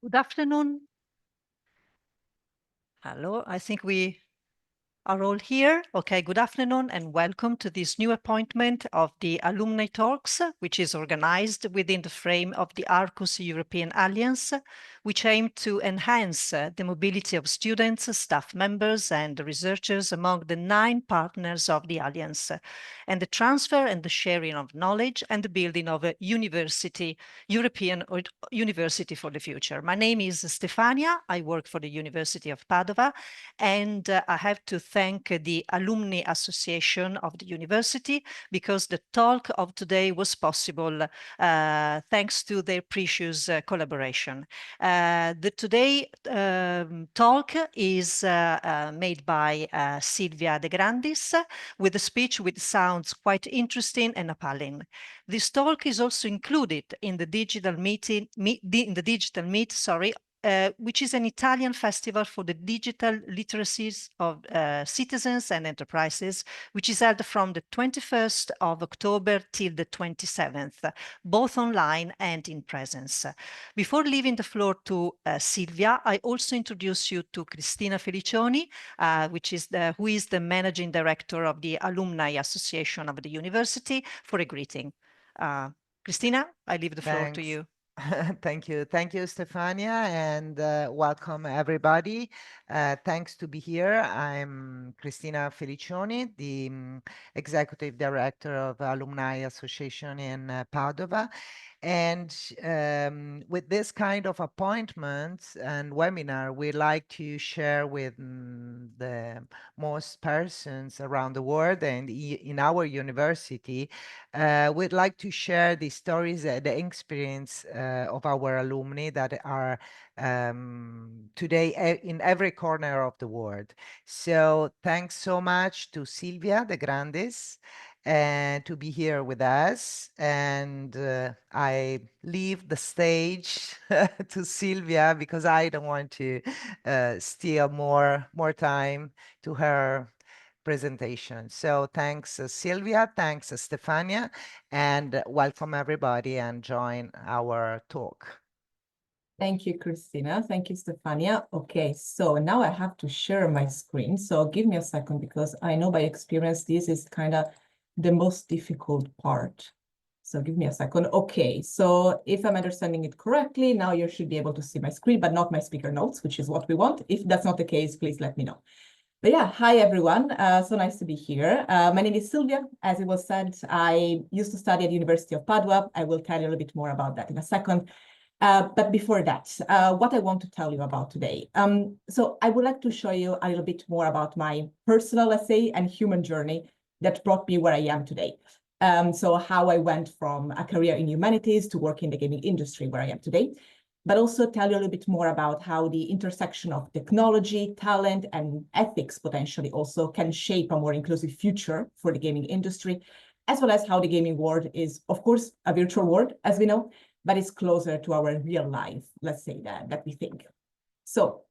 Good afternoon. Hello, I think we are all here. Okay, good afternoon and welcome to this new appointment of the Alumni Talks, which is organized within the frame of the Arqus European Alliance, which aim to enhance the mobility of students, staff members and researchers among the 9 partners of the Alliance, and the transfer and the sharing of knowledge and the building of a European university for the future. My name is Stefania. I work for the University of Padova, and I have to thank the Alumni Association of the university because the talk of today was possible thanks to their precious collaboration. The today talk is made by Silvia de Grandis with a speech which sounds quite interesting and appealing. This talk is also included in the digital meet, which is an Italian festival for the digital literacies of citizens and enterprises, which is held from the 21st of October till the 27th, both online and in presence. Before leaving the floor to Silvia, I also introduce you to Cristina Felicioni, who is the managing director of the Alumni Association of the university, for a greeting. Cristina, I leave the floor to Thanks. you. Thank you. Thank you, Stefania, and welcome everybody. Thanks to be here. I'm Cristina Felicioni, the Executive Director of Alumni Association in Padova. And with this kind of appointments and webinar, we like to share with the most persons around the world and in our university. We'd like to share the stories, the experience of our alumni that are today in every corner of the world. So thanks so much to Silvia de Grandis and to be here with us. And I leave the stage to Silvia because I don't want to steal more time to her presentation. So thanks, Silvia, thanks, Stefania, and welcome everybody and join our talk. Thank you, Christina. Thank you, Stefania. Okay, so now I have to share my screen. So give me a second because I know by experience this is kind of the most difficult part. So give me a second. Okay, so if I'm understanding it correctly, now you should be able to see my screen, but not my speaker notes, which is what we want. If that's not the case, please let me know. But yeah, hi everyone. So nice to be here. My name is Silvia. As it was said, I used to study at the University of Padua. I will tell you a little bit more about that in a second. But before that, what I want to tell you about today. So I would like to show you a little bit more about my personal, let's say, and human journey that brought me where I am today. So how I went from a career in humanities to work in the gaming industry where I am today, but also tell you a little bit more about how the intersection of technology, talent, and ethics potentially also can shape a more inclusive future for the gaming industry, as well as how the gaming world is, of course, a virtual world, as we know, but it's closer to our real life, let's say that we think. So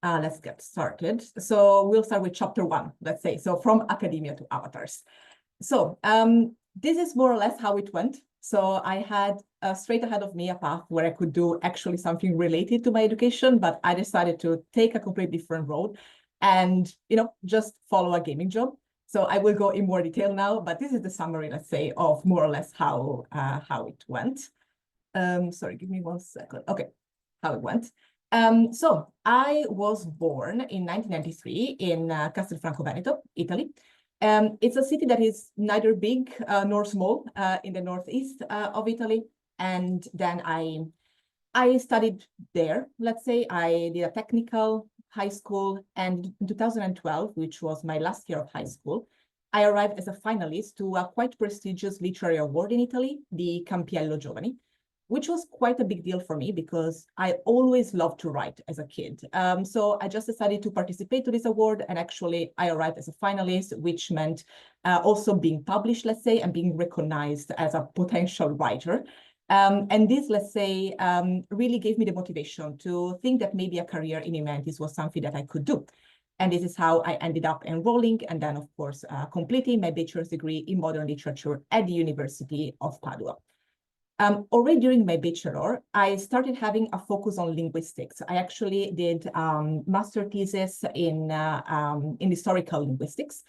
let's get started. So we'll start with chapter 1, let's say, so from academia to avatars. So this is more or less how it went. So I had straight ahead of me a path where I could do actually something related to my education, but I decided to take a completely different road and, just follow a gaming job. So I will go in more detail now, but this is the summary, let's say, of more or less how it went. Sorry, give me 1 second. Okay, how it went. So I was born in 1993 in Castelfranco Veneto, Italy. It's a city that is neither big nor small in the northeast of Italy. And then I studied there, let's say. I did a technical high school, and in 2012, which was my last year of high school, I arrived as a finalist to a quite prestigious literary award in Italy, the Campiello Giovani, which was quite a big deal for me because I always loved to write as a kid. So I just decided to participate to this award, and actually I arrived as a finalist, which meant also being published, let's say, and being recognized as a potential writer. And this, let's say, really gave me the motivation to think that maybe a career in humanities was something that I could do. And this is how I ended up enrolling and then, of course, completing my bachelor's degree in modern literature at the University of Padua. Already during my bachelor, I started having a focus on linguistics. I actually did master thesis in historical linguistics.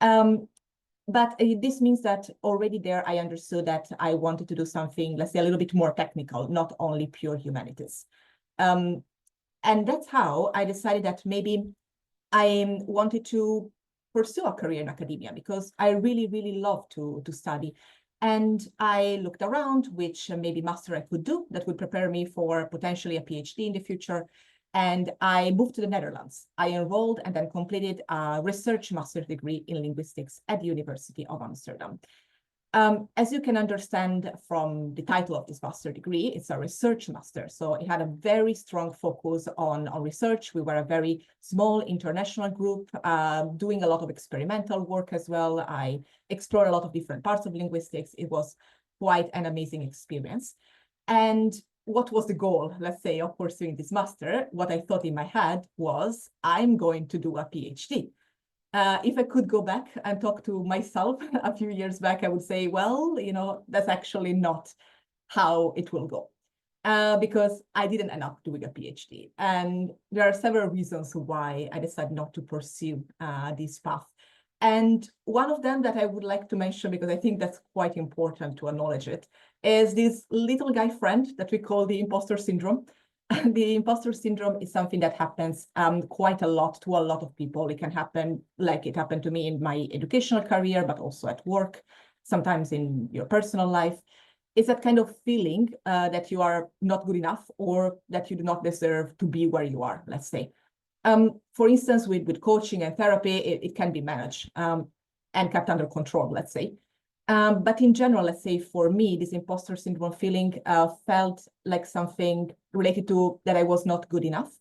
But this means that already there I understood that I wanted to do something, let's say, a little bit more technical, not only pure humanities. And that's how I decided that maybe I wanted to pursue a career in academia, because I really, really love to study. And I looked around which maybe master I could do that would prepare me for potentially a PhD in the future. And I moved to the Netherlands. I enrolled and then completed a research master's degree in linguistics at the University of Amsterdam. As you can understand from the title of this master degree, it's a research master. So it had a very strong focus on research. We were a very small international group doing a lot of experimental work as well. I explored a lot of different parts of linguistics. It was quite an amazing experience. And what was the goal, let's say, of pursuing this master? What I thought in my head was, I'm going to do a PhD. If I could go back and talk to myself a few years back, I would say, well, that's actually not how it will go, because I didn't end up doing a PhD. And there are several reasons why I decided not to pursue this path. And one of them that I would like to mention, because I think that's quite important to acknowledge it, is this little guy friend that we call the imposter syndrome. The imposter syndrome is something that happens quite a lot to a lot of people. It can happen like it happened to me in my educational career, but also at work, sometimes in your personal life. It's that kind of feeling that you are not good enough, or that you do not deserve to be where you are, let's say. For instance, with coaching and therapy, it can be managed and kept under control, let's say. But in general, let's say for me, this imposter syndrome feeling felt like something related to that I was not good enough.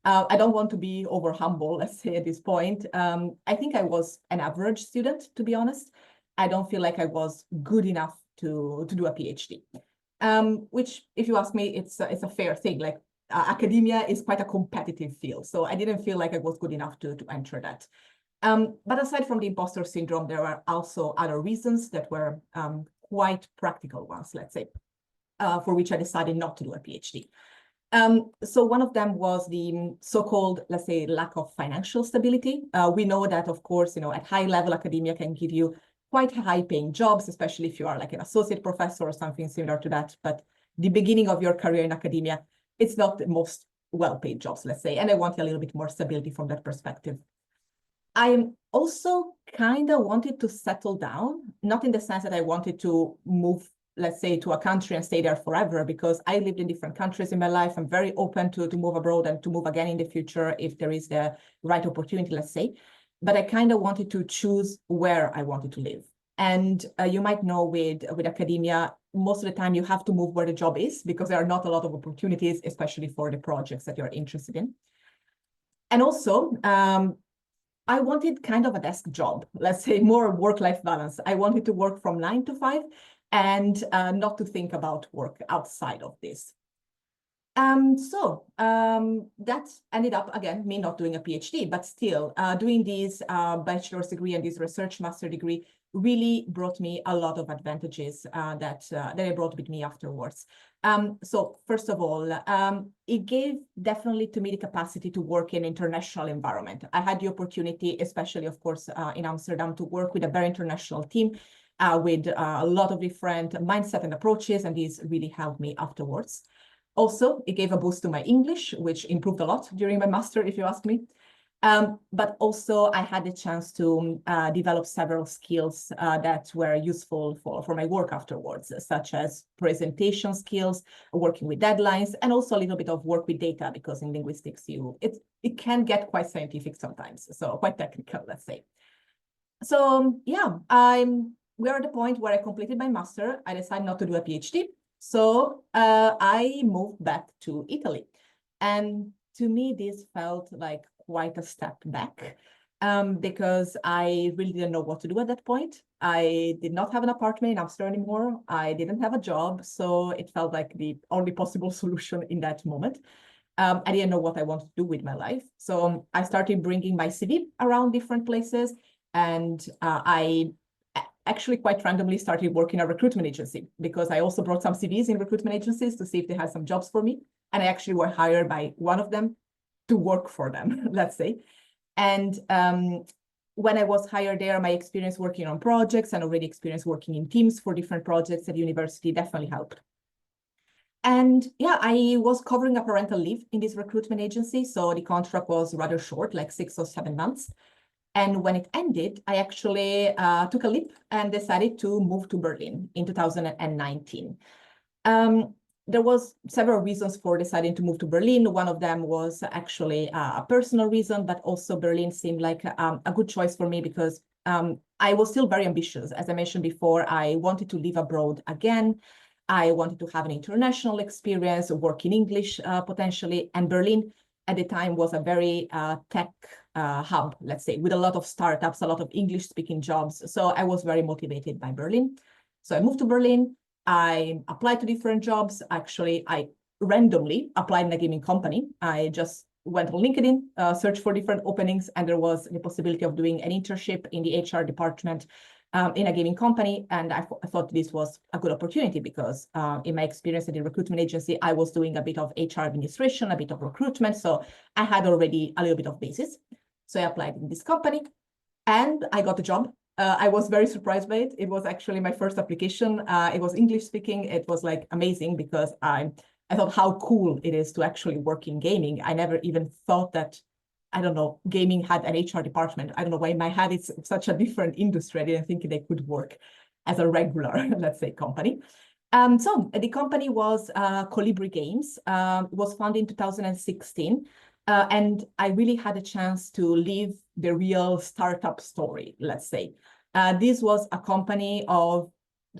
I don't want to be over humble, let's say, at this point. I think I was an average student, to be honest. I don't feel like I was good enough to do a PhD, which, if you ask me, it's a fair thing. Like academia is quite a competitive field. So I didn't feel like I was good enough to enter that. But aside from the imposter syndrome, there are also other reasons that were quite practical ones, let's say, for which I decided not to do a PhD. So one of them was the so-called, let's say, lack of financial stability. We know that, of course, at high level, academia can give you quite high paying jobs, especially if you are like an associate professor or something similar to that. But the beginning of your career in academia, it's not the most well-paid jobs, let's say. And I wanted a little bit more stability from that perspective. I also kind of wanted to settle down, not in the sense that I wanted to move, let's say, to a country and stay there forever, because I lived in different countries in my life. I'm very open to move abroad and to move again in the future if there is the right opportunity, let's say. But I kind of wanted to choose where I wanted to live. And you might know with academia, most of the time you have to move where the job is, because there are not a lot of opportunities, especially for the projects that you're interested in. And also, I wanted kind of a desk job, let's say, more work-life balance. I wanted to work from 9 to 5 and not to think about work outside of this. So that ended up, again, me not doing a PhD, but still doing this bachelor's degree and this research master degree really brought me a lot of advantages that I brought with me afterwards. So first of all, it gave definitely to me the capacity to work in an international environment. I had the opportunity, especially, of course, in Amsterdam, to work with a very international team with a lot of different mindset and approaches, and these really helped me afterwards. Also, it gave a boost to my English, which improved a lot during my master, if you ask me. But also, I had the chance to develop several skills that were useful for my work afterwards, such as presentation skills, working with deadlines, and also a little bit of work with data, because in linguistics, it can get quite scientific sometimes, so quite technical, let's say. So yeah, we're at the point where I completed my master. I decided not to do a PhD. So I moved back to Italy. And to me, this felt like quite a step back because I really didn't know what to do at that point. I did not have an apartment in Amsterdam anymore. I didn't have a job. So it felt like the only possible solution in that moment. I didn't know what I wanted to do with my life. So I started bringing my CV around different places. And I actually quite randomly started working at a recruitment agency because I also brought some CVs in recruitment agencies to see if they had some jobs for me. And I actually were hired by one of them to work for them, let's say. And when I was hired there, my experience working on projects and already experience working in teams for different projects at university definitely helped. And yeah, I was covering a parental leave in this recruitment agency. So the contract was rather short, like 6 or 7 months. And when it ended, I actually took a leap and decided to move to Berlin in 2019. There was several reasons for deciding to move to Berlin. One of them was actually a personal reason, but also Berlin seemed like a good choice for me because I was still very ambitious. As I mentioned before, I wanted to live abroad again. I wanted to have an international experience, work in English potentially, and Berlin at the time was a very tech hub, let's say, with a lot of startups, a lot of English-speaking jobs. So I was very motivated by Berlin. So I moved to Berlin. I applied to different jobs. Actually, I randomly applied in a gaming company. I just went on LinkedIn, searched for different openings, and there was the possibility of doing an internship in the HR department in a gaming company. And I thought this was a good opportunity because in my experience at the recruitment agency, I was doing a bit of HR administration, a bit of recruitment. So I had already a little bit of basis. So I applied in this company and I got the job. I was very surprised by it. It was actually my first application. It was English speaking. It was like amazing because I thought how cool it is to actually work in gaming. I never even thought that, I don't know, gaming had an HR department. I don't know why in my head it's such a different industry. I didn't think they could work as a regular, let's say, company. So the company was Colibri Games. It was founded in 2016. And I really had a chance to live the real startup story, let's say. This was a company of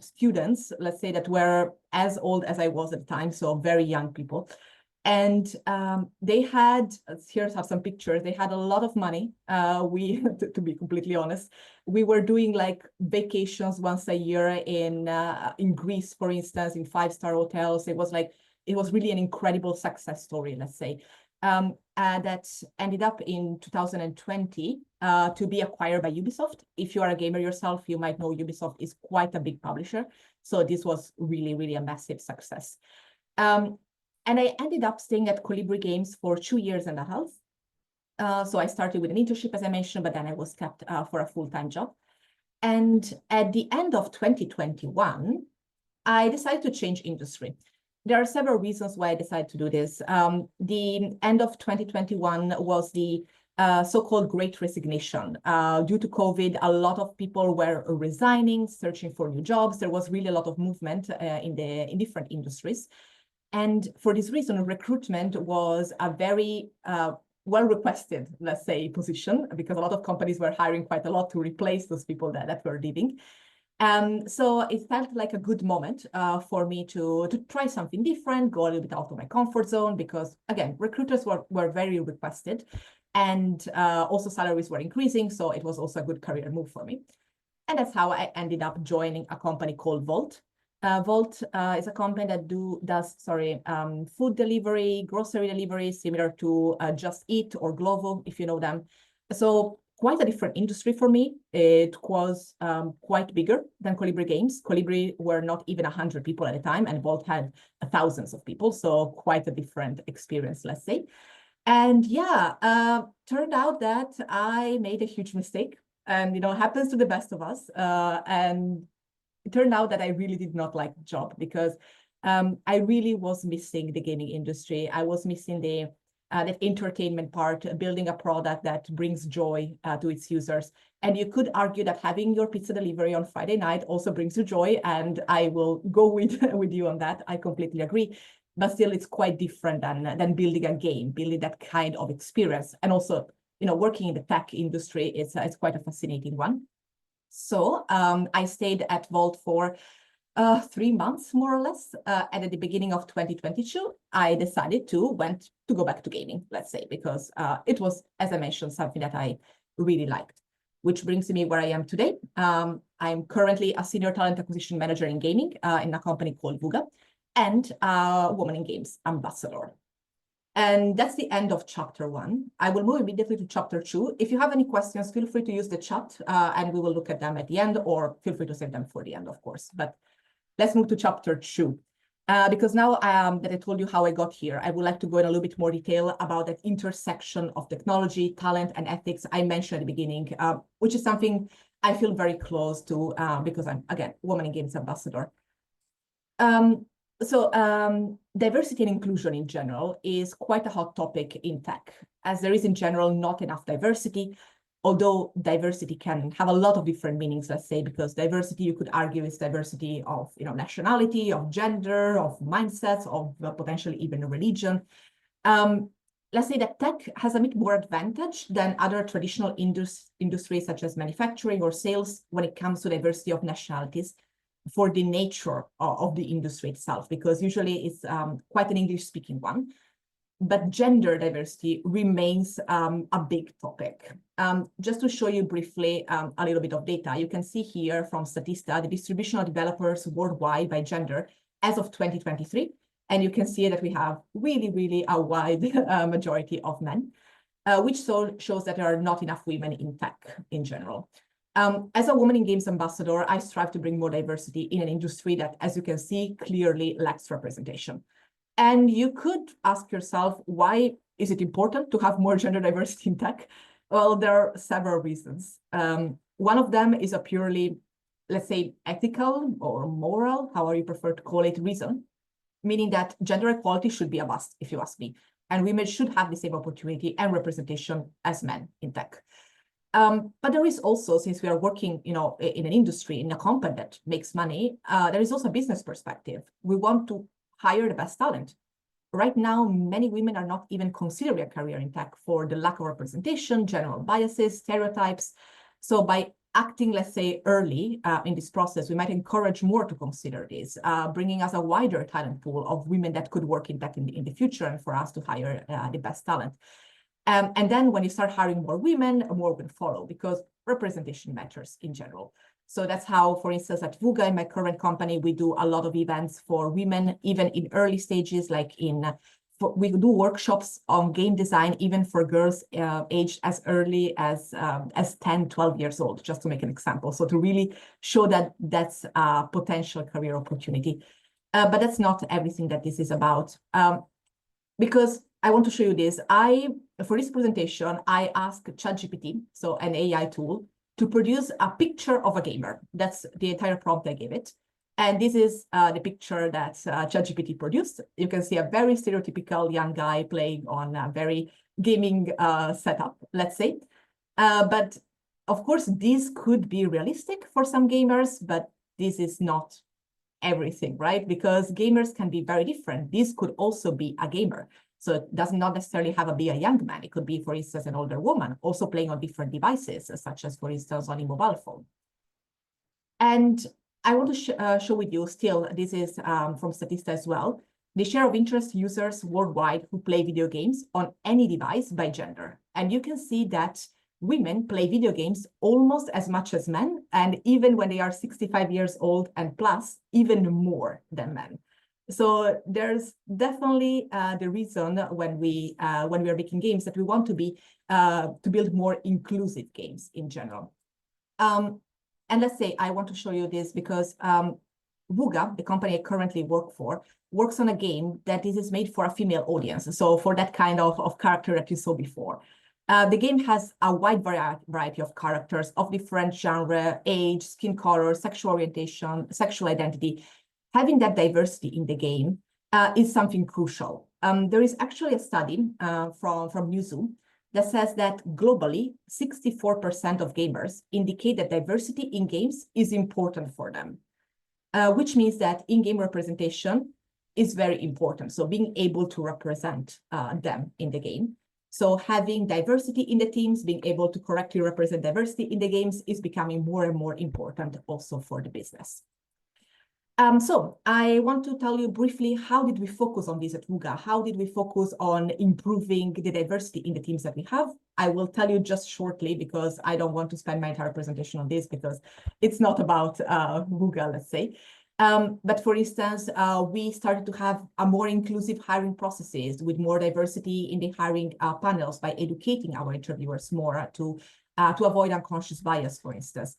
students, let's say, that were as old as I was at the time, so very young people. And they had, here have some pictures, they had a lot of money. To be completely honest, we were doing like vacations once a year in Greece, for instance, in 5-star hotels. It was really an incredible success story, let's say. That ended up in 2020 to be acquired by Ubisoft. If you are a gamer yourself, you might know Ubisoft is quite a big publisher. So this was really, really a massive success. And I ended up staying at Colibri Games for 2 years and a half. So I started with an internship, as I mentioned, but then I was kept for a full-time job. And at the end of 2021, I decided to change industry. There are several reasons why I decided to do this. The end of 2021 was the so-called Great Resignation. Due to COVID, a lot of people were resigning, searching for new jobs. There was really a lot of movement in different industries. And for this reason, recruitment was a very well-requested, let's say, position, because a lot of companies were hiring quite a lot to replace those people that were leaving. So it felt like a good moment for me to try something different, go a little bit out of my comfort zone, because again, recruiters were very requested, and also salaries were increasing. So it was also a good career move for me. And that's how I ended up joining a company called Volt. Volt is a company that does food delivery, grocery delivery, similar to Just Eat or Glovo, if you know them. So quite a different industry for me. It was quite bigger than Colibri Games. Colibri were not even 100 people at a time, and Volt had thousands of people. So quite a different experience, let's say. And yeah, turned out that I made a huge mistake, and it happens to the best of us. And it turned out that I really did not like the job because I really was missing the gaming industry. I was missing the entertainment part, building a product that brings joy to its users. And you could argue that having your pizza delivery on Friday night also brings you joy. And I will go with you on that. I completely agree. But still, it's quite different than building a game, building that kind of experience. And also, working in the tech industry, it's quite a fascinating one. So I stayed at Volt for 3 months, more or less. And at the beginning of 2022, I decided to go back to gaming, let's say, because it was, as I mentioned, something that I really liked, which brings me where I am today. I'm currently a senior talent acquisition manager in gaming in a company called Wooga, and Woman in Games ambassador. And that's the end of chapter 1. I will move immediately to chapter 2. If you have any questions, feel free to use the chat and we will look at them at the end, or feel free to save them for the end, of course. But let's move to chapter 2. Because now that I told you how I got here, I would like to go in a little bit more detail about that intersection of technology, talent, and ethics I mentioned at the beginning, which is something I feel very close to because I'm, again, Women in Games Ambassador. Diversity and inclusion in general is quite a hot topic in tech, as there is in general not enough diversity, although diversity can have a lot of different meanings, let's say, because diversity, you could argue, is diversity of nationality, of gender, of mindsets, of potentially even religion. Let's say that tech has a bit more advantage than other traditional industries such as manufacturing or sales when it comes to diversity of nationalities, for the nature of the industry itself, because usually it's quite an English-speaking one. But gender diversity remains a big topic. Just to show you briefly a little bit of data, you can see here from Statista the distribution of developers worldwide by gender as of 2023. And you can see that we have really a wide majority of men, which shows that there are not enough women in tech in general. As a Women in Games ambassador, I strive to bring more diversity in an industry that, as you can see, clearly lacks representation. And you could ask yourself, why is it important to have more gender diversity in tech? Well, there are several reasons. One of them is a purely, let's say, ethical or moral, however you prefer to call it, reason, meaning that gender equality should be a must, if you ask me. And women should have the same opportunity and representation as men in tech. But there is also, since we are working, in an industry, in a company that makes money, there is also a business perspective. We want to hire the best talent. Right now, many women are not even considering a career in tech for the lack of representation, general biases, stereotypes. So by acting, let's say, early in this process, we might encourage more to consider this, bringing us a wider talent pool of women that could work in tech in the future, and for us to hire the best talent. And then when you start hiring more women, more will follow, because representation matters in general. So that's how, for instance, at Wooga, in my current company, we do a lot of events for women, even in early stages, like we do workshops on game design, even for girls aged as early as 10, 12 years old, just to make an example. So to really show that that's a potential career opportunity. But that's not everything that this is about. Because I want to show you this. For this presentation, I asked ChatGPT, so an AI tool, to produce a picture of a gamer. That's the entire prompt I gave it. And this is the picture that ChatGPT produced. You can see a very stereotypical young guy playing on a very gaming setup, let's say. But of course, this could be realistic for some gamers, but this is not everything, right? Because gamers can be very different. This could also be a gamer. So it does not necessarily have to be a young man. It could be, for instance, an older woman, also playing on different devices, such as, for instance, on a mobile phone. And I want to show with you still, this is from Statista as well, the share of interest users worldwide who play video games on any device by gender. And you can see that women play video games almost as much as men, and even when they are 65 years old and plus, even more than men. So there's definitely the reason when we are making games that we want to be to build more inclusive games in general. And let's say I want to show you this because Wooga, the company I currently work for, works on a game that is made for a female audience. So for that kind of character that you saw before. The game has a wide variety of characters of different genre, age, skin color, sexual orientation, sexual identity. Having that diversity in the game is something crucial. There is actually a study from Newzoo that says that globally, 64% of gamers indicate that diversity in games is important for them, which means that in-game representation is very important. So being able to represent them in the game. So having diversity in the teams, being able to correctly represent diversity in the games is becoming more and more important also for the business. So I want to tell you briefly, how did we focus on this at Wooga? How did we focus on improving the diversity in the teams that we have? I will tell you just shortly, because I don't want to spend my entire presentation on this, because it's not about Wooga, let's say. But for instance, we started to have a more inclusive hiring processes with more diversity in the hiring panels by educating our interviewers more to avoid unconscious bias, for instance.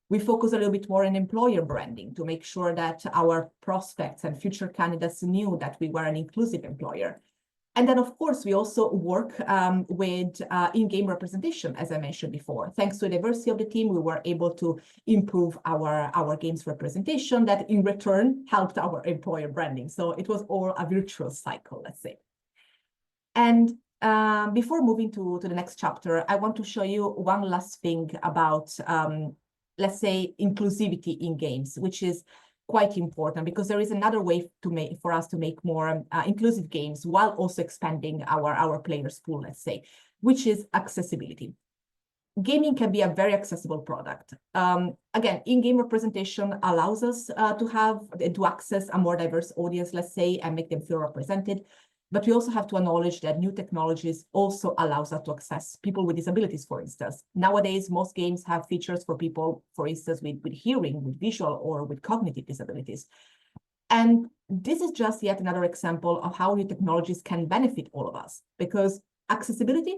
We focus a little bit more on employer branding to make sure that our prospects and future candidates knew that we were an inclusive employer. And then, of course, we also work with in-game representation, as I mentioned before. Thanks to the diversity of the team, we were able to improve our games representation that in return helped our employer branding. So it was all a virtuous cycle, let's say. And before moving to the next chapter, I want to show you one last thing about, let's say, inclusivity in games, which is quite important because there is another way for us to make more inclusive games while also expanding our players pool, let's say, which is accessibility. Gaming can be a very accessible product. Again, in-game representation allows us to access a more diverse audience, let's say, and make them feel represented. But we also have to acknowledge that new technologies also allows us to access people with disabilities, for instance. Nowadays, most games have features for people, for instance, with hearing, with visual, or with cognitive disabilities. And this is just yet another example of how new technologies can benefit all of us, because accessibility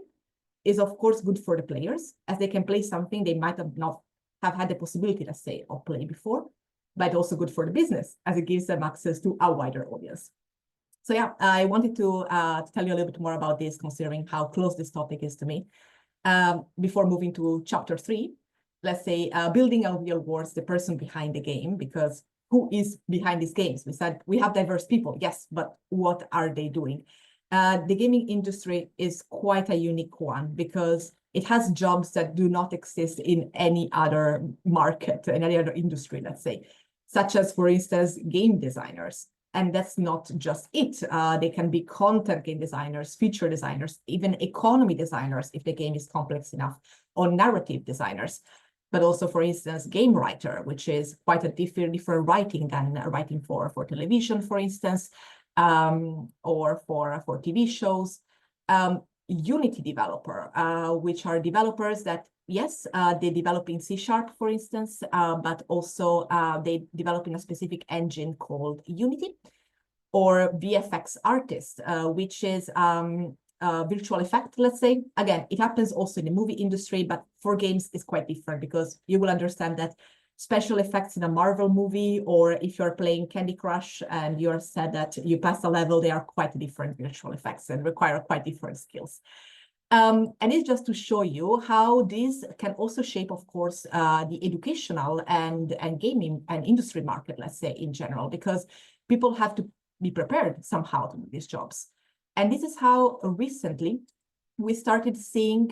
is, of course, good for the players, as they can play something they might have not have had the possibility, let's say, of play before, but also good for the business, as it gives them access to a wider audience. So yeah, I wanted to tell you a little bit more about this, considering how close this topic is to me. Before moving to chapter 3, let's say building a real world, the person behind the game, because who is behind these games? We said we have diverse people, yes, but what are they doing? The gaming industry is quite a unique one because it has jobs that do not exist in any other market, in any other industry, let's say, such as, for instance, game designers. And that's not just it. They can be content game designers, feature designers, even economy designers if the game is complex enough, or narrative designers. But also, for instance, game writer, which is quite a different writing than writing for television, for instance, or for TV shows. Unity developer, which are developers that, yes, they develop in C#, for instance, but also they develop in a specific engine called Unity, or VFX artist, which is virtual effect, let's say. Again, it happens also in the movie industry, but for games it's quite different because you will understand that special effects in a Marvel movie, or if you're playing Candy Crush and you're said that you pass a level, they are quite different virtual effects and require quite different skills. And it's just to show you how this can also shape, of course, the educational and gaming and industry market, let's say, in general, because people have to be prepared somehow to do these jobs. And this is how recently we started seeing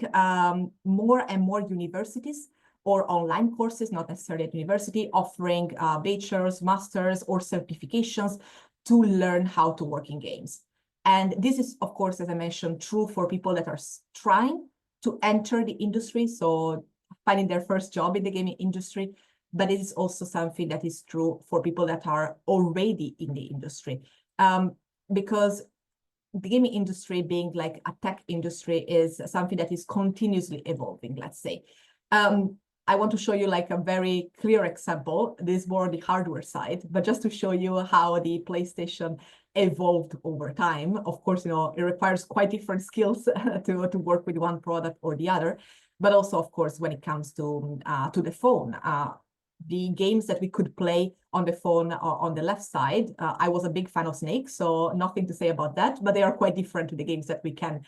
more and more universities or online courses, not necessarily at university, offering bachelor's, master's, or certifications to learn how to work in games. And this is, of course, as I mentioned, true for people that are trying to enter the industry, so finding their first job in the gaming industry, but it is also something that is true for people that are already in the industry. Because the gaming industry, being like a tech industry, is something that is continuously evolving, let's say. I want to show you like a very clear example. This is more on the hardware side, but just to show you how the PlayStation evolved over time. Of course, you know, it requires quite different skills to work with one product or the other, but also, of course, when it comes to the phone, the games that we could play on the phone on the left side, I was a big fan of Snake, so nothing to say about that, but they are quite different to the games that we can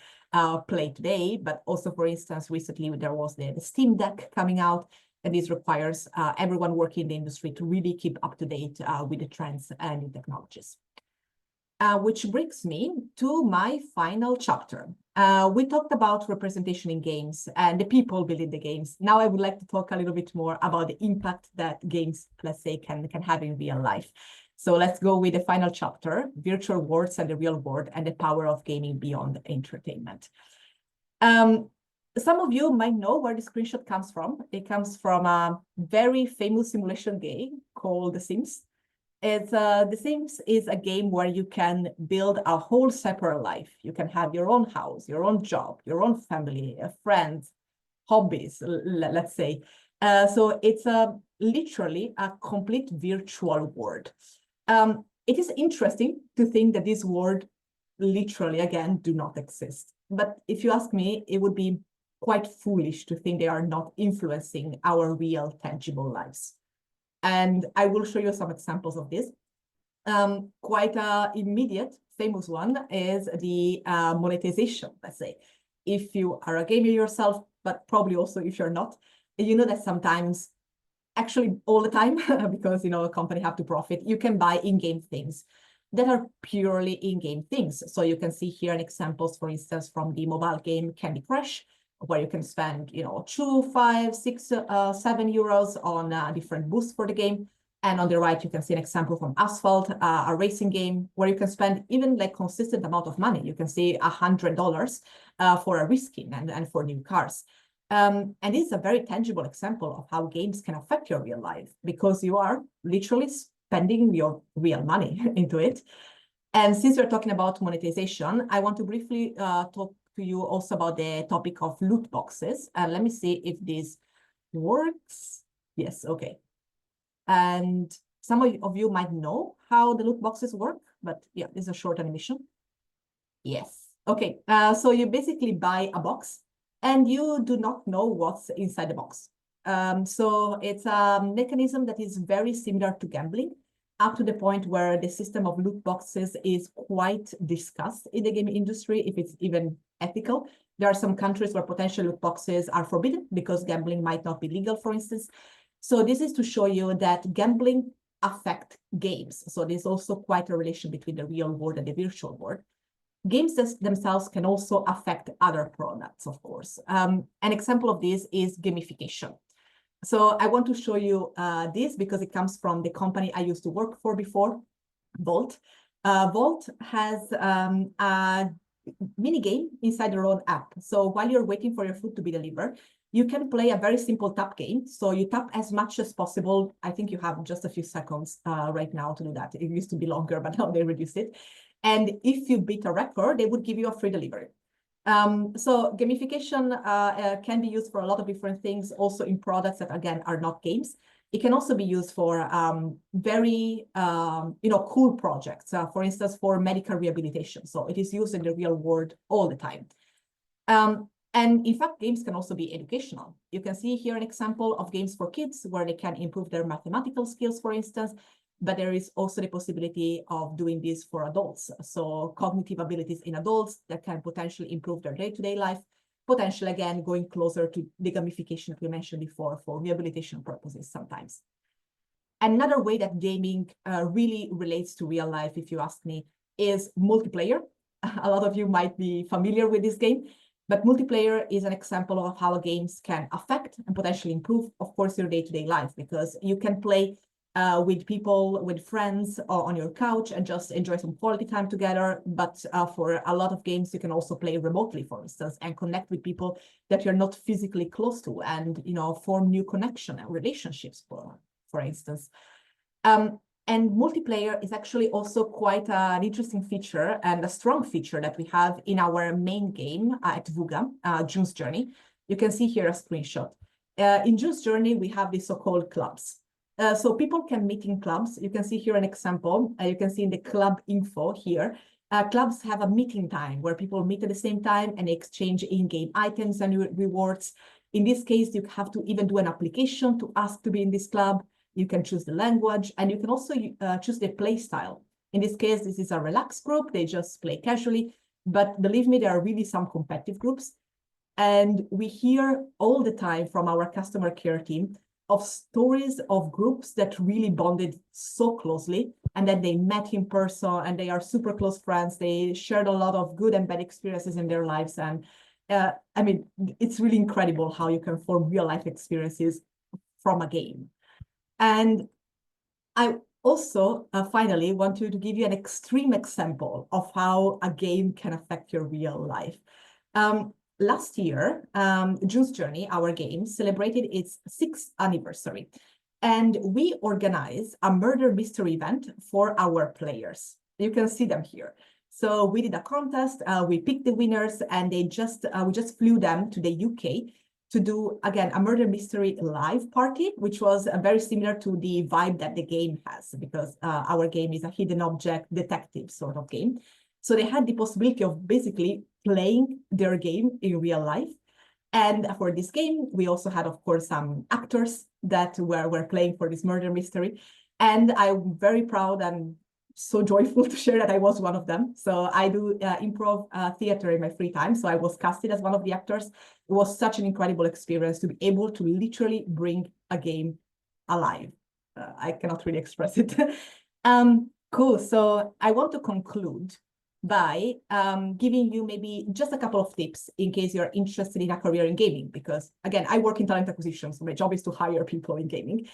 play today. But also, for instance, recently there was the Steam Deck coming out, and this requires everyone working in the industry to really keep up to date with the trends and new technologies. Which brings me to my final chapter. We talked about representation in games and the people building the games. Now I would like to talk a little bit more about the impact that games, let's say, can have in real life. So let's go with the final chapter, virtual worlds and the real world, and the power of gaming beyond entertainment. Some of you might know where the screenshot comes from. It comes from a very famous simulation game called The Sims. The Sims is a game where you can build a whole separate life. You can have your own house, your own job, your own family, friends, hobbies, let's say. So it's literally a complete virtual world. It is interesting to think that this world literally, again, do not exist. But if you ask me, it would be quite foolish to think they are not influencing our real, tangible lives. And I will show you some examples of this. Quite an immediate, famous one is the monetization, let's say. If you are a gamer yourself, but probably also if you're not, you know that sometimes, actually all the time, because a company have to profit, you can buy in-game things that are purely in-game things. So you can see here an examples, for instance, from the mobile game Candy Crush, where you can spend 2, 5, 6, 7 euros on different boosts for the game. And on the right, you can see an example from Asphalt, a racing game, where you can spend even like consistent amount of money. You can see $100 for a reskin and for new cars. And this is a very tangible example of how games can affect your real life, because you are literally spending your real money into it. And since we're talking about monetization, I want to briefly talk to you also about the topic of loot boxes. And let me see if this works. Yes, okay. And some of you might know how the loot boxes work, but yeah, this is a short animation. Yes, okay. So you basically buy a box and you do not know what's inside the box. So it's a mechanism that is very similar to gambling, up to the point where the system of loot boxes is quite discussed in the gaming industry, if it's even ethical. There are some countries where potential loot boxes are forbidden because gambling might not be legal, for instance. So this is to show you that gambling affects games. So there's also quite a relation between the real world and the virtual world. Games themselves can also affect other products, of course. An example of this is gamification. So I want to show you this because it comes from the company I used to work for before, Volt. Volt has a mini game inside their own app. So while you're waiting for your food to be delivered, you can play a very simple tap game. So you tap as much as possible. I think you have just a few seconds right now to do that. It used to be longer, but now they reduced it. And if you beat a record, they would give you a free delivery. So gamification can be used for a lot of different things, also in products that, again, are not games. It can also be used for very cool projects, for instance, for medical rehabilitation. So it is used in the real world all the time. And in fact, games can also be educational. You can see here an example of games for kids where they can improve their mathematical skills, for instance, but there is also the possibility of doing this for adults. So cognitive abilities in adults that can potentially improve their day-to-day life, potentially, again, going closer to the gamification that we mentioned before for rehabilitation purposes sometimes. Another way that gaming really relates to real life, if you ask me, is multiplayer. A lot of you might be familiar with this game, but multiplayer is an example of how games can affect and potentially improve, of course, your day-to-day life, because you can play with people, with friends, or on your couch and just enjoy some quality time together. But for a lot of games, you can also play remotely, for instance, and connect with people that you're not physically close to, and form new connection and relationships, for instance. And multiplayer is actually also quite an interesting feature and a strong feature that we have in our main game at Wooga, June's Journey. You can see here a screenshot. In June's Journey, we have the so-called clubs. So people can meet in clubs. You can see here an example. You can see in the club info here. Clubs have a meeting time where people meet at the same time and exchange in-game items and rewards. In this case, you have to even do an application to ask to be in this club. You can choose the language, and you can also choose the play style. In this case, this is a relaxed group. They just play casually. But believe me, there are really some competitive groups. And we hear all the time from our customer care team of stories of groups that really bonded so closely, and then they met in person and they are super close friends. They shared a lot of good and bad experiences in their lives. And I mean, it's really incredible how you can form real life experiences from a game. And I also finally want to give you an extreme example of how a game can affect your real life. Last year, June's Journey, our game, celebrated its 6th anniversary. And we organized a murder mystery event for our players. You can see them here. So we did a contest, we picked the winners, and we just flew them to the UK to do, again, a murder mystery live party, which was very similar to the vibe that the game has, because our game is a hidden object detective sort of game. So they had the possibility of basically playing their game in real life. And for this game, we also had, of course, some actors that were playing for this murder mystery. And I'm very proud and so joyful to share that I was one of them. So I do improv theater in my free time. So I was casted as one of the actors. It was such an incredible experience to be able to literally bring a game alive. I cannot really express it. Cool. So I want to conclude by giving you maybe just a couple of tips in case you're interested in a career in gaming, because again, I work in talent acquisition, so my job is to hire people in gaming.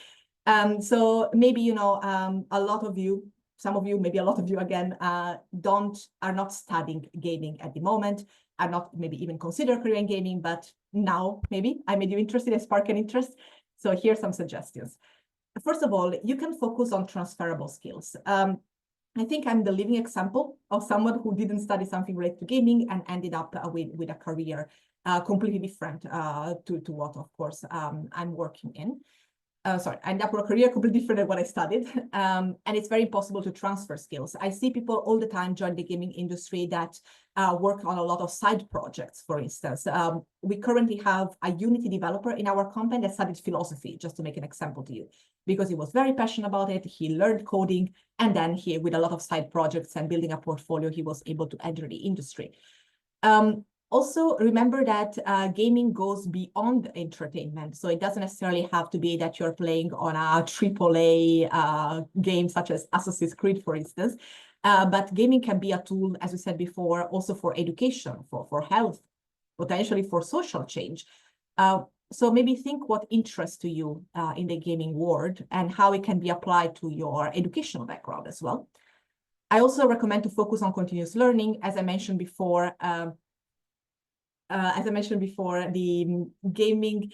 So maybe, you know, a lot of you, some of you, maybe a lot of you again, are not studying gaming at the moment, are not maybe even consider career in gaming, but now maybe I made you interested and spark an interest. So here's some suggestions. First of all, you can focus on transferable skills. I think I'm the living example of someone who didn't study something related to gaming and ended up with a career completely different to what, of course, I'm working in. Sorry, I ended up with a career completely different than what I studied. And it's very impossible to transfer skills. I see people all the time join the gaming industry that work on a lot of side projects, for instance. We currently have a Unity developer in our company that studied philosophy, just to make an example to you, because he was very passionate about it. He learned coding, and then he, with a lot of side projects and building a portfolio, he was able to enter the industry. Also, remember that gaming goes beyond entertainment. So it doesn't necessarily have to be that you're playing on a AAA game such as Assassin's Creed, for instance. But gaming can be a tool, as we said before, also for education, for health, potentially for social change. So maybe think what interests to you in the gaming world and how it can be applied to your educational background as well. I also recommend to focus on continuous learning. As I mentioned before, the gaming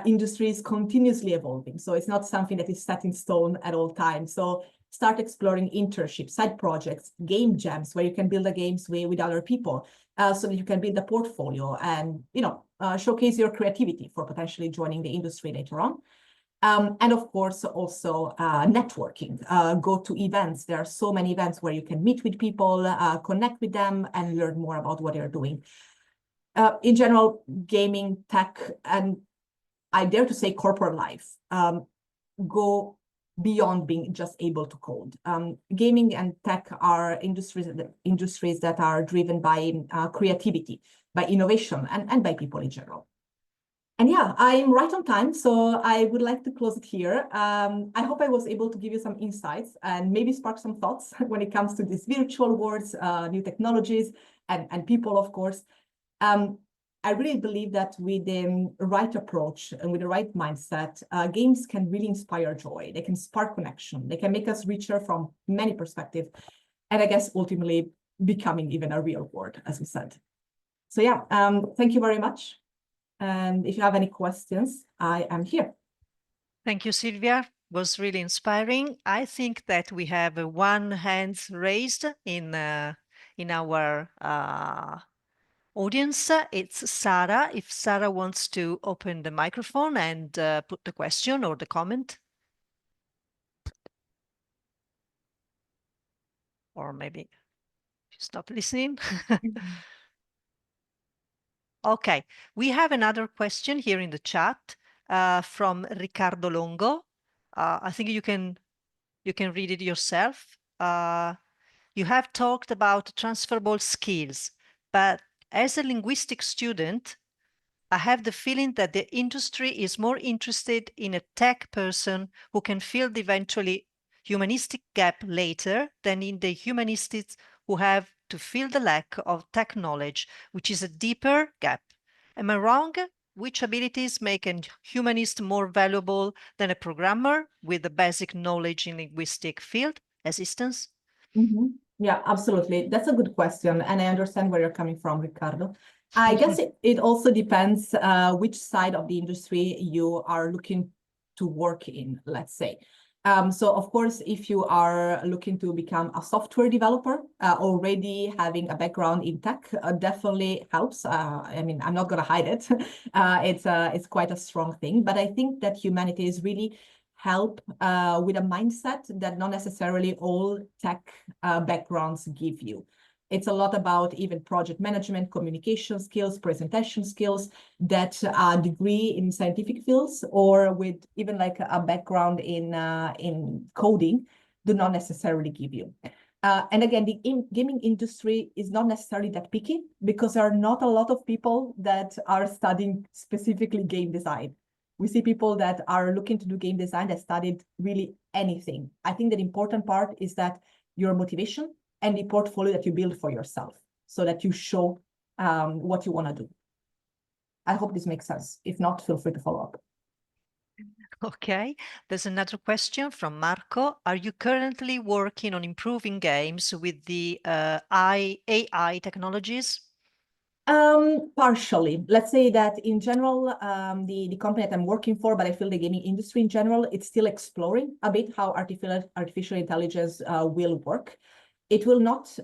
industry is continuously evolving. So it's not something that is set in stone at all times. So start exploring internships, side projects, game jams, where you can build the games with other people, so that you can build a portfolio and, you know, showcase your creativity for potentially joining the industry later on. And of course, also networking. Go to events. There are so many events where you can meet with people, connect with them, and learn more about what they're doing. In general, gaming, tech, and I dare to say corporate life go beyond being just able to code. Gaming and tech are industries that are driven by creativity, by innovation, and by people in general. And yeah, I'm right on time, so I would like to close it here. I hope I was able to give you some insights and maybe spark some thoughts when it comes to these virtual worlds, new technologies, and people, of course. I really believe that with the right approach and with the right mindset, games can really inspire joy. They can spark connection. They can make us richer from many perspectives. And I guess ultimately becoming even a real world, as we said. So yeah, thank you very much. And if you have any questions, I am here. Thank you, Silvia. It was really inspiring. I think that we have one hand raised in our audience. It's Sarah. If Sarah wants to open the microphone and put the question or the comment. Or maybe stop listening. Okay, we have another question here in the chat from Riccardo Longo. I think you can read it yourself. You have talked about transferable skills, but as a linguistic student, I have the feeling that the industry is more interested in a tech person who can fill the eventually humanistic gap later than in the humanists who have to fill the lack of tech knowledge, which is a deeper gap. Am I wrong? Which abilities make a humanist more valuable than a programmer with the basic knowledge in linguistic field? Assistance? Mm-hmm. Yeah, absolutely. That's a good question. And I understand where you're coming from, Riccardo. I guess it also depends which side of the industry you are looking to work in, let's say. So of course, if you are looking to become a software developer, already having a background in tech definitely helps. I mean, I'm not going to hide it. It's quite a strong thing, but I think that humanities really help with a mindset that not necessarily all tech backgrounds give you. It's a lot about even project management, communication skills, presentation skills that a degree in scientific fields or with even like a background in coding do not necessarily give you. And again, the gaming industry is not necessarily that picky because there are not a lot of people that are studying specifically game design. We see people that are looking to do game design that studied really anything. I think the important part is that your motivation and the portfolio that you build for yourself so that you show what you want to do. I hope this makes sense. If not, feel free to follow up. Okay, there's another question from Marco. Are you currently working on improving games with the AI technologies? Partially. Let's say that in general, the company that I'm working for, but I feel the gaming industry in general, it's still exploring a bit how artificial intelligence will work. It will not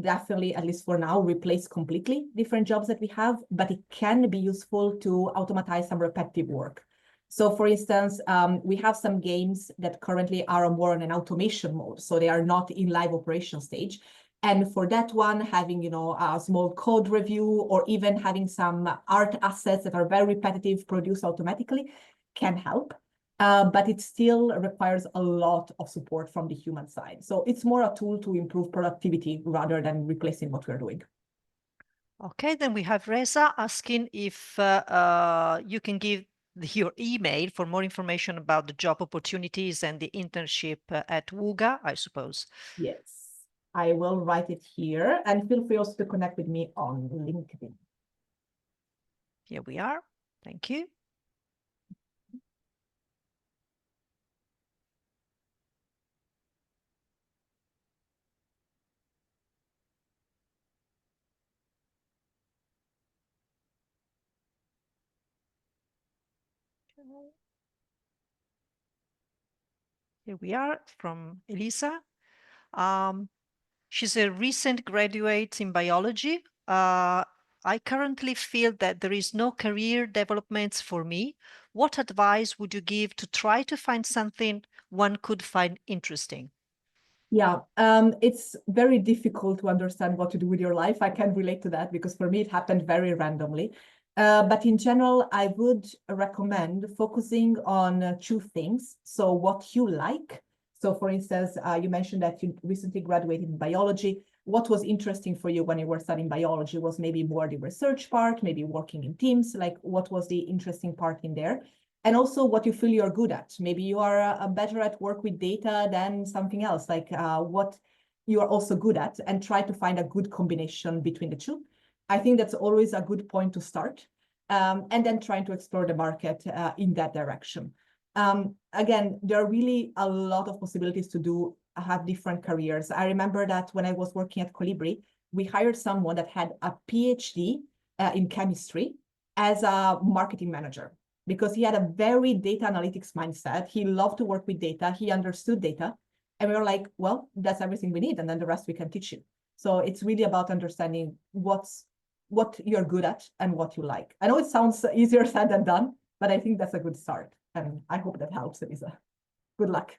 definitely, at least for now, replace completely different jobs that we have, but it can be useful to automatize some repetitive work. So for instance, we have some games that currently are more on an automation mode, so they are not in live operation stage. And for that one, having, a small code review or even having some art assets that are very repetitive produced automatically can help. But it still requires a lot of support from the human side. So it's more a tool to improve productivity rather than replacing what we're doing. Okay, then we have Reza asking if you can give your email for more information about the job opportunities and the internship at Wooga, I suppose. Yes, I will write it here, and feel free also to connect with me on LinkedIn. Here we are. Thank you. Here we are from Elisa. She's a recent graduate in biology. I currently feel that there is no career developments for me. What advice would you give to try to find something one could find interesting? Yeah, it's very difficult to understand what to do with your life. I can relate to that because for me, it happened very randomly. But in general, I would recommend focusing on two things. So what you like. So for instance, you mentioned that you recently graduated in biology. What was interesting for you when you were studying biology was maybe more the research part, maybe working in teams, like what was the interesting part in there? And also what you feel you're good at. Maybe you are better at work with data than something else, like what you are also good at, and try to find a good combination between the two. I think that's always a good point to start. And then trying to explore the market in that direction. Again, there are really a lot of possibilities to have different careers. I remember that when I was working at Colibri, we hired someone that had a PhD in chemistry as a marketing manager, because he had a very data analytics mindset. He loved to work with data. He understood data. And we were like, well, that's everything we need. And then the rest we can teach you. So it's really about understanding what you're good at and what you like. I know it sounds easier said than done, but I think that's a good start. And I hope that helps, Elisa. Good luck.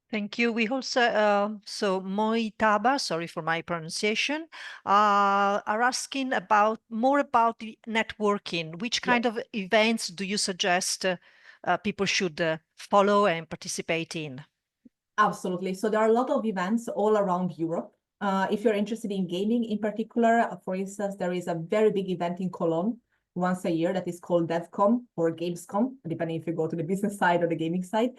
Thank you. We also, so Moitaba, sorry for my pronunciation, are asking more about the networking. Which kind of events do you suggest people should follow and participate in? Absolutely. So there are a lot of events all around Europe. If you're interested in gaming in particular, for instance, there is a very big event in Cologne once a year that is called DevCom or Gamescom, depending if you go to the business side or the gaming side.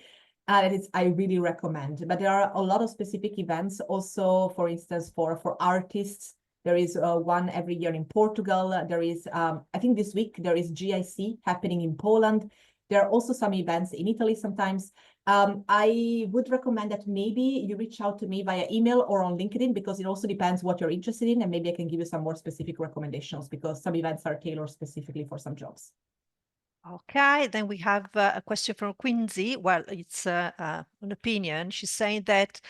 I really recommend. But there are a lot of specific events also, for instance, for artists. There is one every year in Portugal. There is, I think this week, there is GIC happening in Poland. There are also some events in Italy sometimes. I would recommend that maybe you reach out to me via email or on LinkedIn, because it also depends what you're interested in, and maybe I can give you some more specific recommendations, because some events are tailored specifically for some jobs. Okay, then we have a question from Quincy. Well, it's an opinion. She's saying that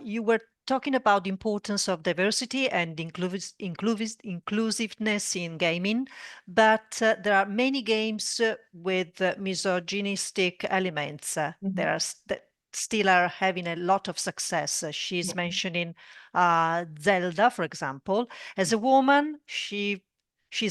you were talking about the importance of diversity and inclusiveness in gaming, but there are many games with misogynistic elements that still are having a lot of success. She's mentioning Zelda, for example. As a woman, she's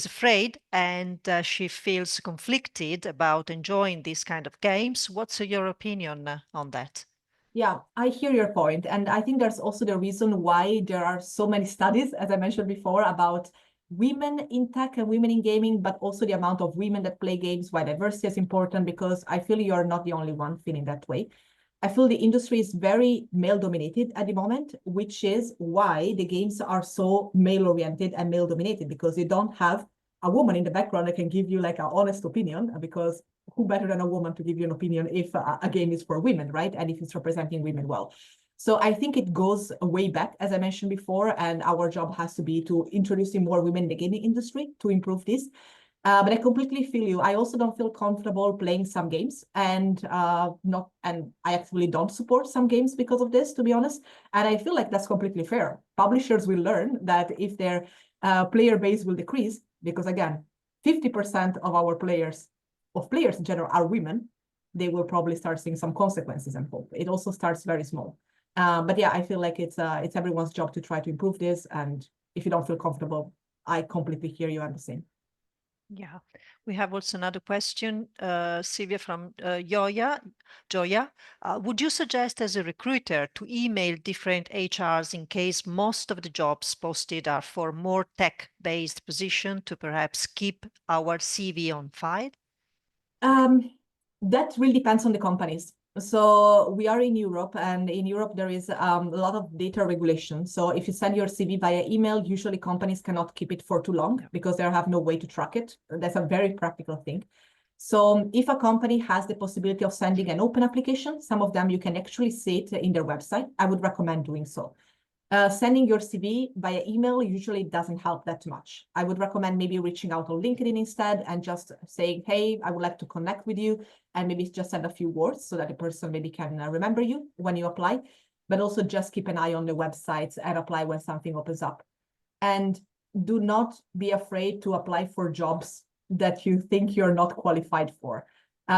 afraid and she feels conflicted about enjoying these kind of games. What's your opinion on that? Yeah, I hear your point. And I think there's also the reason why there are so many studies, as I mentioned before, about women in tech and women in gaming, but also the amount of women that play games, why diversity is important, because I feel you're not the only one feeling that way. I feel the industry is very male dominated at the moment, which is why the games are so male oriented and male dominated, because you don't have a woman in the background that can give you like an honest opinion, because who better than a woman to give you an opinion if a game is for women, right? And if it's representing women well. So I think it goes way back, as I mentioned before, and our job has to be to introducing more women in the gaming industry to improve this. But I completely feel you. I also don't feel comfortable playing some games, and I actually don't support some games because of this, to be honest. And I feel like that's completely fair. Publishers will learn that if their player base will decrease, because again, 50% of our players in general are women, they will probably start seeing some consequences and hope. It also starts very small. But yeah, I feel like it's everyone's job to try to improve this. And if you don't feel comfortable, I completely hear you and the same. Yeah, we have also another question, Silvia from Joya. Would you suggest as a recruiter to email different HRs in case most of the jobs posted are for more tech-based position to perhaps keep our CV on file? That really depends on the companies. So we are in Europe, and in Europe there is a lot of data regulation. So if you send your CV via email, usually companies cannot keep it for too long because they have no way to track it. That's a very practical thing. So if a company has the possibility of sending an open application, some of them you can actually see it in their website. I would recommend doing so. Sending your CV via email usually doesn't help that much. I would recommend maybe reaching out on LinkedIn instead and just saying, hey, I would like to connect with you, and maybe just send a few words so that the person maybe can remember you when you apply, but also just keep an eye on the websites and apply when something opens up. And do not be afraid to apply for jobs that you think you're not qualified for.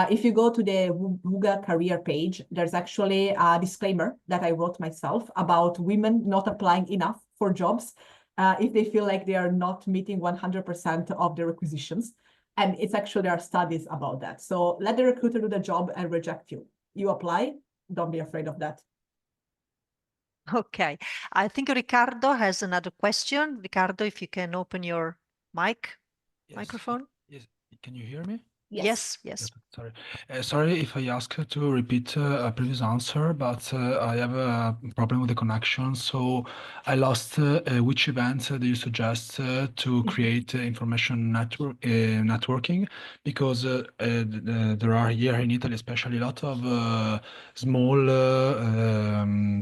If you go to the Wooga career page, there's actually a disclaimer that I wrote myself about women not applying enough for jobs if they feel like they are not meeting 100% of the requisitions. And it's actually, there are studies about that. So let the recruiter do the job and reject you. You apply, don't be afraid of that. Okay, I think Riccardo has another question. Riccardo, if you can open your microphone. Yes, can you hear me? Yes. Sorry. Sorry if I ask to repeat a previous answer, but I have a problem with the connection. So I lost which event do you suggest to create information networking? Because there are here in Italy, especially a lot of small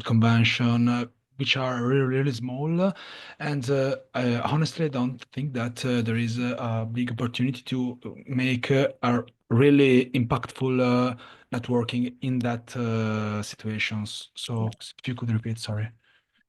convention which are really, really small. And I honestly don't think that there is a big opportunity to make a really impactful networking in that situations. So if you could repeat, sorry.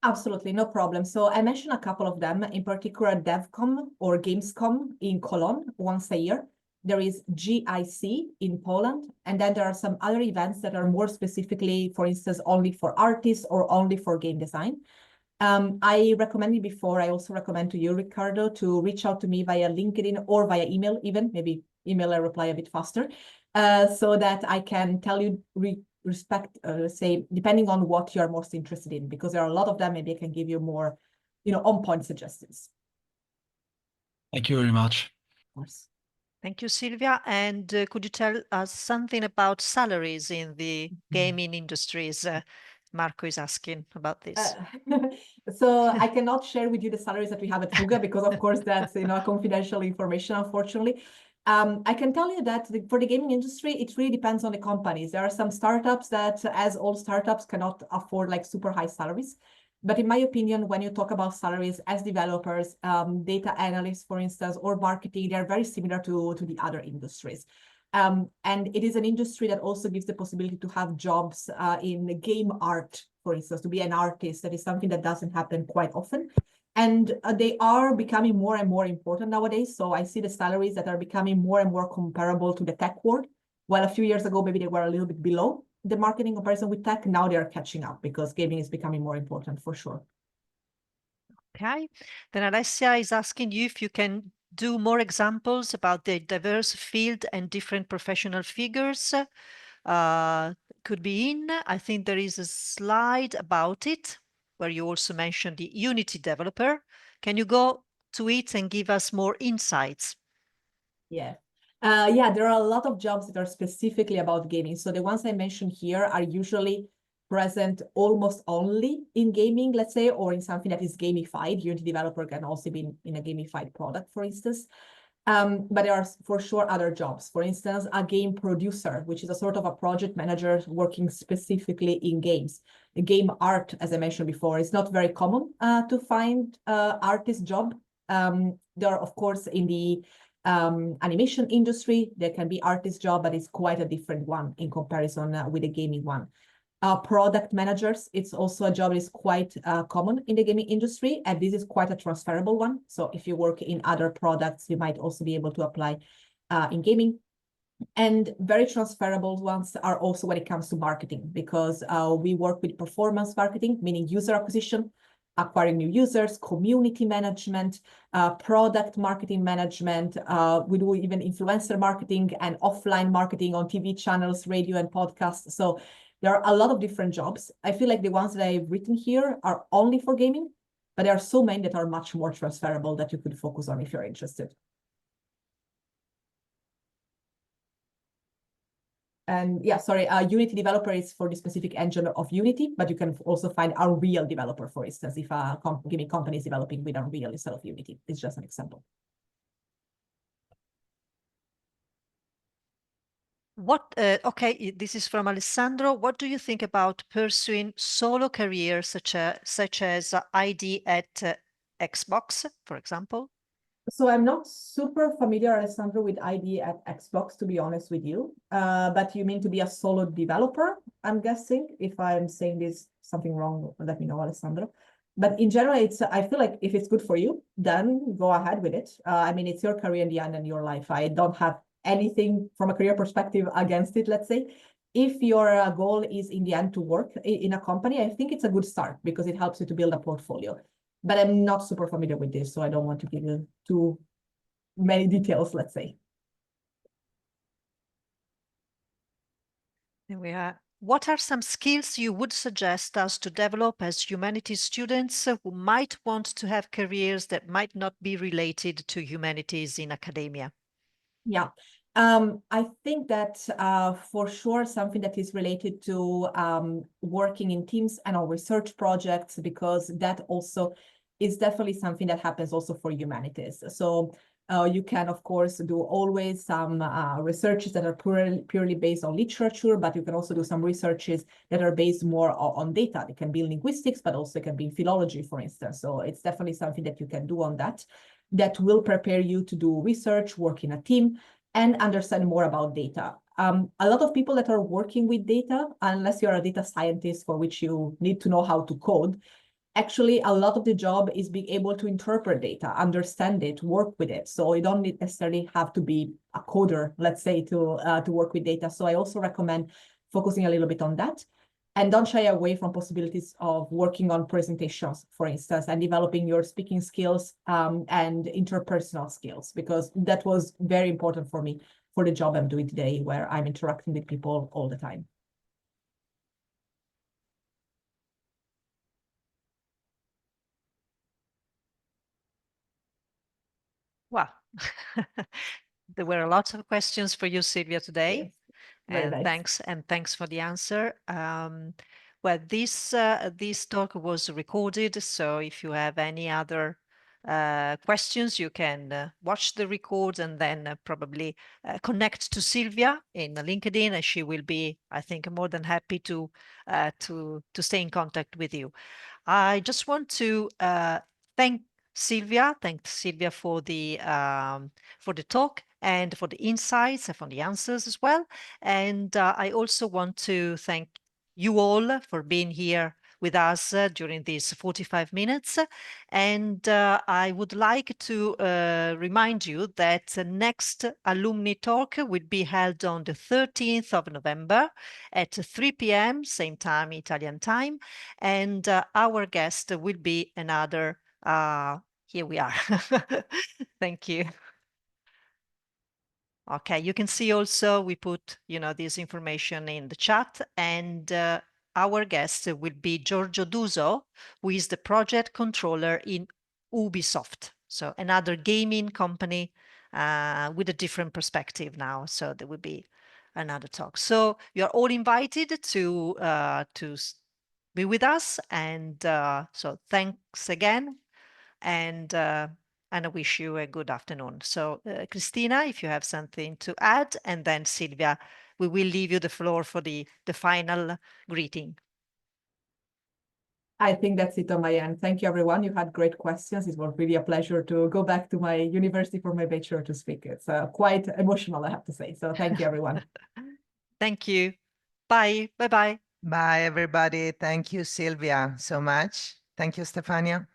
Absolutely, no problem. So I mentioned a couple of them, in particular DevCom or Gamescom in Cologne once a year. There is GIC in Poland, and then there are some other events that are more specifically, for instance, only for artists or only for game design. I recommended before, I also recommend to you, Riccardo, to reach out to me via LinkedIn or via email even, maybe email I reply a bit faster, so that I can tell you say, depending on what you're most interested in, because there are a lot of them, maybe I can give you more, on-point suggestions. Thank you very much. Of course. Thank you, Silvia. And could you tell us something about salaries in the gaming industries? Marco is asking about this. So I cannot share with you the salaries that we have at Wooga because, of course, that's confidential information, unfortunately. I can tell you that for the gaming industry, it really depends on the companies. There are some startups that, as all startups, cannot afford like super high salaries. But in my opinion, when you talk about salaries as developers, data analysts, for instance, or marketing, they're very similar to the other industries. And it is an industry that also gives the possibility to have jobs in game art, for instance, to be an artist. That is something that doesn't happen quite often. And they are becoming more and more important nowadays. So I see the salaries that are becoming more and more comparable to the tech world. While a few years ago, maybe they were a little bit below the market in comparison with tech. Now they are catching up because gaming is becoming more important for sure. Okay, then Alessia is asking you if you can do more examples about the diverse field and different professional figures could be in. I think there is a slide about it where you also mentioned the Unity developer. Can you go to it and give us more insights? Yeah. Yeah, there are a lot of jobs that are specifically about gaming. So the ones I mentioned here are usually present almost only in gaming, let's say, or in something that is gamified. Unity developer can also be in a gamified product, for instance. But there are for sure other jobs. For instance, a game producer, which is a sort of a project manager working specifically in games. The game art, as I mentioned before, is not very common to find artist job. There are, of course, in the animation industry, there can be artist job, but it's quite a different one in comparison with the gaming one. Product managers, it's also a job that is quite common in the gaming industry, and this is quite a transferable one. So if you work in other products, you might also be able to apply in gaming. And very transferable ones are also when it comes to marketing, because we work with performance marketing, meaning user acquisition, acquiring new users, community management, product marketing management. We do even influencer marketing and offline marketing on TV channels, radio and podcasts. So there are a lot of different jobs. I feel like the ones that I've written here are only for gaming, but there are so many that are much more transferable that you could focus on if you're interested. And yeah, sorry, Unity developer is for the specific engine of Unity, but you can also find a real developer, for instance, if a gaming company is developing with Unreal instead of Unity. It's just an example. Okay, this is from Alessandro. What do you think about pursuing solo careers such as ID at Xbox, for example? So I'm not super familiar, Alessandro, with ID at Xbox, to be honest with you. But you mean to be a solo developer, I'm guessing. If I'm saying this something wrong, let me know, Alessandro. But in general, I feel like if it's good for you, then go ahead with it. I mean, it's your career in the end and your life. I don't have anything from a career perspective against it, let's say. If your goal is in the end to work in a company, I think it's a good start because it helps you to build a portfolio. But I'm not super familiar with this, so I don't want to give you too many details, let's say. What are some skills you would suggest us to develop as humanities students who might want to have careers that might not be related to humanities in academia? Yeah, I think that for sure something that is related to working in teams and on research projects, because that also is definitely something that happens also for humanities. So you can, of course, do always some researches that are purely based on literature, but you can also do some researches that are based more on data. It can be in linguistics, but also it can be in philology, for instance. So it's definitely something that you can do on that will prepare you to do research, work in a team, and understand more about data. A lot of people that are working with data, unless you're a data scientist for which you need to know how to code, actually a lot of the job is being able to interpret data, understand it, work with it. So you don't necessarily have to be a coder, let's say, to work with data. So I also recommend focusing a little bit on that. And don't shy away from possibilities of working on presentations, for instance, and developing your speaking skills and interpersonal skills, because that was very important for me for the job I'm doing today, where I'm interacting with people all the time. Wow. There were lots of questions for you, Silvia, today. Yes. Very nice. Thanks for the answer. Well, this talk was recorded, so if you have any other questions, you can watch the record and then probably connect to Silvia in LinkedIn, and she will be, I think, more than happy to stay in contact with you. I just want to thank Silvia for the talk, and for the insights and for the answers as well. And I also want to thank you all for being here with us during these 45 minutes. And I would like to remind you that the next alumni talk will be held on the 13th of November at 3 p.m., same time, Italian time. And our guest will be another, here we are. Thank you. Okay, you can see also we put, this information in the chat, and our guest will be Giorgio Duso, who is the project controller in Ubisoft. So another gaming company with a different perspective now. So there will be another talk. So you're all invited to be with us. And so thanks again. And I wish you a good afternoon. So, Christina, if you have something to add, and then Silvia, we will leave you the floor for the final greeting. I think that's it on my end. Thank you, everyone. You had great questions. It was really a pleasure to go back to my university for my bachelor to speak. It's quite emotional, I have to say. So thank you, everyone. Thank you. Bye. Bye-bye. Bye, everybody. Thank you, Silvia, so much. Thank you, Stefania.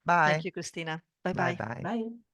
Bye. Thank you, Christina. Bye-bye. Bye-bye. Bye.